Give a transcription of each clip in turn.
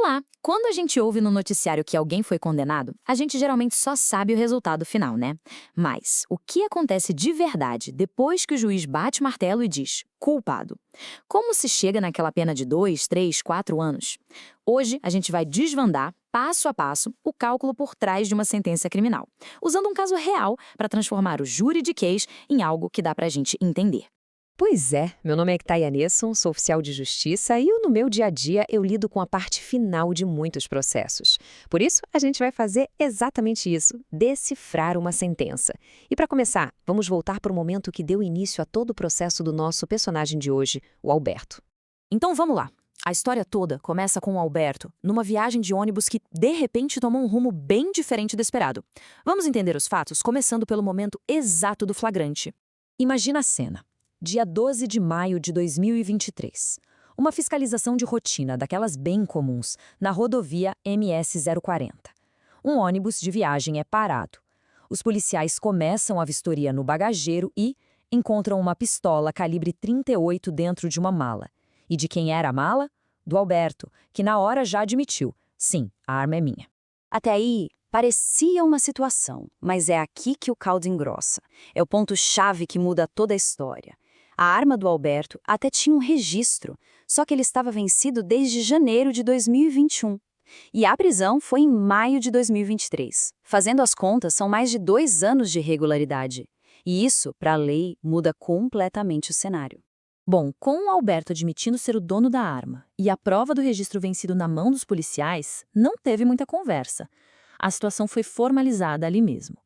lá, quando a gente ouve no noticiário que alguém foi condenado, a gente geralmente só sabe o resultado final, né? Mas o que acontece de verdade depois que o juiz bate o martelo e diz culpado? Como se chega naquela pena de 2, 3, 4 anos? Hoje a gente vai desvendar, passo a passo, o cálculo por trás de uma sentença criminal, usando um caso real para transformar o juridiquês em algo que dá pra gente entender. Pois é, meu nome é Ektaia Nesson, sou oficial de justiça e no meu dia a dia eu lido com a parte final de muitos processos. Por isso, a gente vai fazer exatamente isso, decifrar uma sentença. E para começar, vamos voltar para o momento que deu início a todo o processo do nosso personagem de hoje, o Alberto. Então vamos lá. A história toda começa com o Alberto, numa viagem de ônibus que, de repente, tomou um rumo bem diferente do esperado. Vamos entender os fatos, começando pelo momento exato do flagrante. Imagina a cena. Dia 12 de maio de 2023. Uma fiscalização de rotina, daquelas bem comuns, na rodovia MS 040. Um ônibus de viagem é parado. Os policiais começam a vistoria no bagageiro e encontram uma pistola calibre 38 dentro de uma mala. E de quem era a mala? Do Alberto, que na hora já admitiu: sim, a arma é minha. Até aí, parecia uma situação, mas é aqui que o caldo engrossa. É o ponto-chave que muda toda a história. A arma do Alberto até tinha um registro, só que ele estava vencido desde janeiro de 2021. E a prisão foi em maio de 2023. Fazendo as contas, são mais de 2 anos de irregularidade. E isso, para a lei, muda completamente o cenário. Bom, com o Alberto admitindo ser o dono da arma e a prova do registro vencido na mão dos policiais, não teve muita conversa. A situação foi formalizada ali mesmo.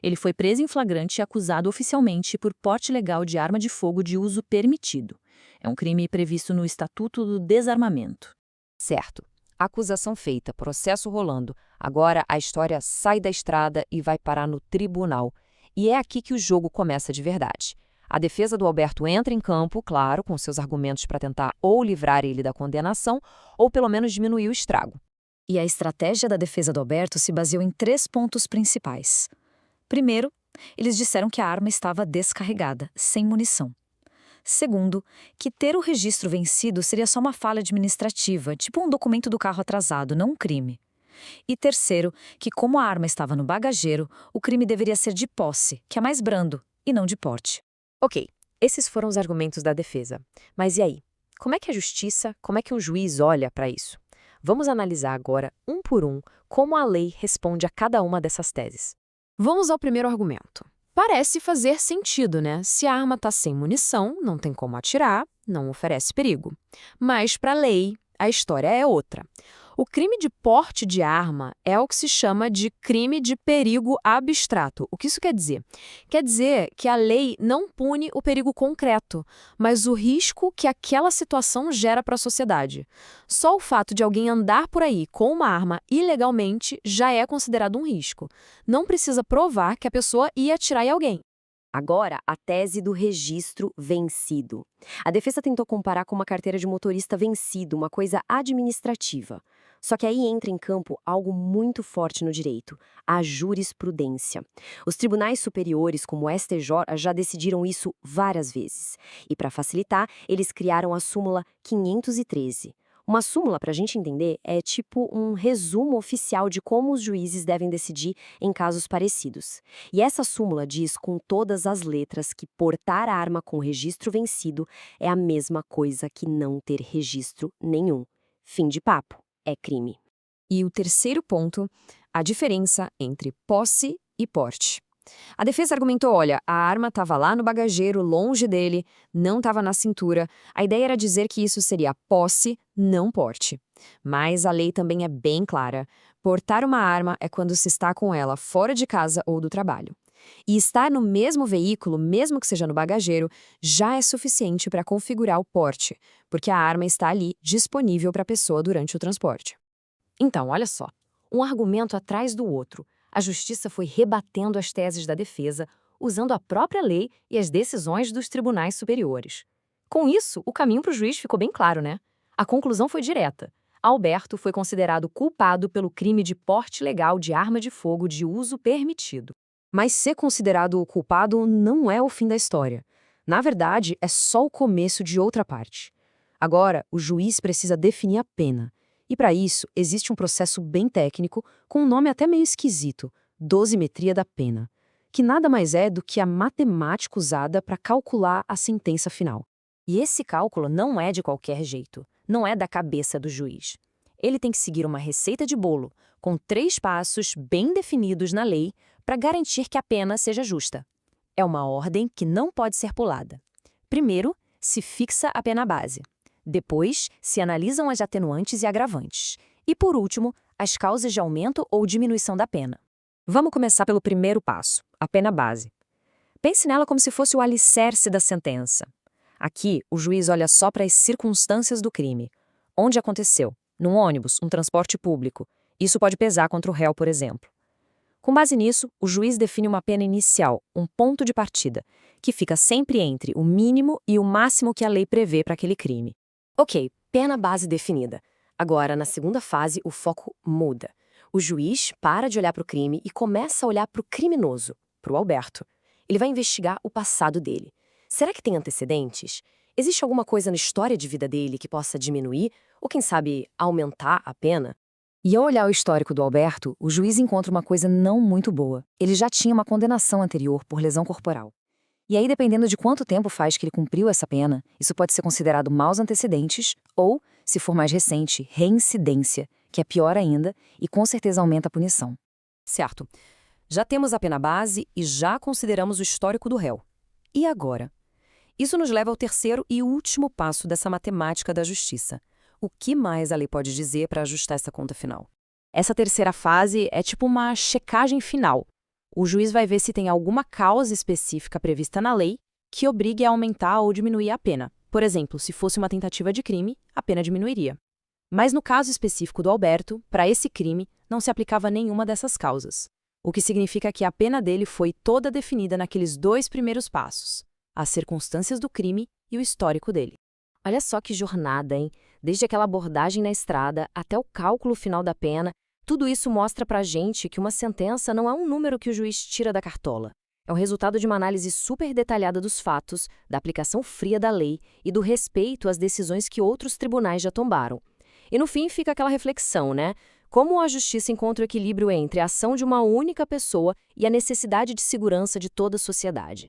Ele foi preso em flagrante e acusado oficialmente por porte legal de arma de fogo de uso permitido. É um crime previsto no Estatuto do Desarmamento. Certo. Acusação feita, processo rolando. Agora a história sai da estrada e vai parar no tribunal. E é aqui que o jogo começa de verdade. A defesa do Alberto entra em campo, claro, com seus argumentos para tentar ou livrar ele da condenação, ou pelo menos diminuir o estrago. E a estratégia da defesa do Alberto se baseou em 3 pontos principais. Primeiro, eles disseram que a arma estava descarregada, sem munição. Segundo, que ter o registro vencido seria só uma falha administrativa, tipo um documento do carro atrasado, não um crime. E terceiro, que como a arma estava no bagageiro, o crime deveria ser de posse, que é mais brando, e não de porte. Ok, esses foram os argumentos da defesa. Mas e aí? Como é que a justiça, como é que um juiz olha para isso? Vamos analisar agora, um por um, como a lei responde a cada uma dessas teses. Vamos ao primeiro argumento. Parece fazer sentido, né? Se a arma está sem munição, não tem como atirar, não oferece perigo. Mas, para a lei, a história é outra. O crime de porte de arma é o que se chama de crime de perigo abstrato. O que isso quer dizer? Quer dizer que a lei não pune o perigo concreto, mas o risco que aquela situação gera para a sociedade. Só o fato de alguém andar por aí com uma arma ilegalmente já é considerado um risco. Não precisa provar que a pessoa ia atirar em alguém. Agora, a tese do registro vencido. A defesa tentou comparar com uma carteira de motorista vencido, uma coisa administrativa. Só que aí entra em campo algo muito forte no direito, a jurisprudência. Os tribunais superiores, como o STJ, já decidiram isso várias vezes. E para facilitar, eles criaram a súmula 513. Uma súmula, para a gente entender, é tipo um resumo oficial de como os juízes devem decidir em casos parecidos. E essa súmula diz com todas as letras que portar arma com registro vencido é a mesma coisa que não ter registro nenhum. Fim de papo. É crime. E o terceiro ponto, a diferença entre posse e porte. A defesa argumentou, olha, a arma estava lá no bagageiro, longe dele, não estava na cintura. A ideia era dizer que isso seria posse, não porte. Mas a lei também é bem clara. Portar uma arma é quando se está com ela fora de casa ou do trabalho. E estar no mesmo veículo, mesmo que seja no bagageiro, já é suficiente para configurar o porte, porque a arma está ali disponível para a pessoa durante o transporte. Então, olha só, um argumento atrás do outro. A justiça foi rebatendo as teses da defesa, usando a própria lei e as decisões dos tribunais superiores. Com isso, o caminho para o juiz ficou bem claro, né? A conclusão foi direta. Alberto foi considerado culpado pelo crime de porte legal de arma de fogo de uso permitido. Mas ser considerado o culpado não é o fim da história. Na verdade, é só o começo de outra parte. Agora, o juiz precisa definir a pena. E para isso, existe um processo bem técnico, com um nome até meio esquisito, dosimetria da pena, que nada mais é do que a matemática usada para calcular a sentença final. E esse cálculo não é de qualquer jeito, não é da cabeça do juiz. Ele tem que seguir uma receita de bolo, com 3 passos bem definidos na lei para garantir que a pena seja justa. É uma ordem que não pode ser pulada. Primeiro, se fixa a pena base. Depois, se analisam as atenuantes e agravantes. E, por último, as causas de aumento ou diminuição da pena. Vamos começar pelo primeiro passo, a pena base. Pense nela como se fosse o alicerce da sentença. Aqui, o juiz olha só para as circunstâncias do crime. Onde aconteceu? Num ônibus, um transporte público. Isso pode pesar contra o réu, por exemplo. Com base nisso, o juiz define uma pena inicial, um ponto de partida, que fica sempre entre o mínimo e o máximo que a lei prevê para aquele crime. Ok, pena base definida. Agora, na segunda fase, o foco muda. O juiz para de olhar para o crime e começa a olhar para o criminoso, para o Alberto. Ele vai investigar o passado dele. Será que tem antecedentes? Existe alguma coisa na história de vida dele que possa diminuir ou, quem sabe, aumentar a pena? E ao olhar o histórico do Alberto, o juiz encontra uma coisa não muito boa. Ele já tinha uma condenação anterior por lesão corporal. E aí, dependendo de quanto tempo faz que ele cumpriu essa pena, isso pode ser considerado maus antecedentes ou, se for mais recente, reincidência, que é pior ainda e com certeza aumenta a punição. Certo. Já temos a pena base e já consideramos o histórico do réu. E agora? Isso nos leva ao terceiro e último passo dessa matemática da justiça. O que mais a lei pode dizer para ajustar essa conta final? Essa terceira fase é tipo uma checagem final. O juiz vai ver se tem alguma causa específica prevista na lei que obrigue a aumentar ou diminuir a pena. Por exemplo, se fosse uma tentativa de crime, a pena diminuiria. Mas no caso específico do Alberto, para esse crime, não se aplicava nenhuma dessas causas. O que significa que a pena dele foi toda definida naqueles 2 primeiros passos: as circunstâncias do crime e o histórico dele. Olha só que jornada, hein? Desde aquela abordagem na estrada até o cálculo final da pena, tudo isso mostra pra gente que uma sentença não é um número que o juiz tira da cartola. É o resultado de uma análise super detalhada dos fatos, da aplicação fria da lei e do respeito às decisões que outros tribunais já tombaram. E no fim fica aquela reflexão, né? Como a justiça encontra o equilíbrio entre a ação de uma única pessoa e a necessidade de segurança de toda a sociedade.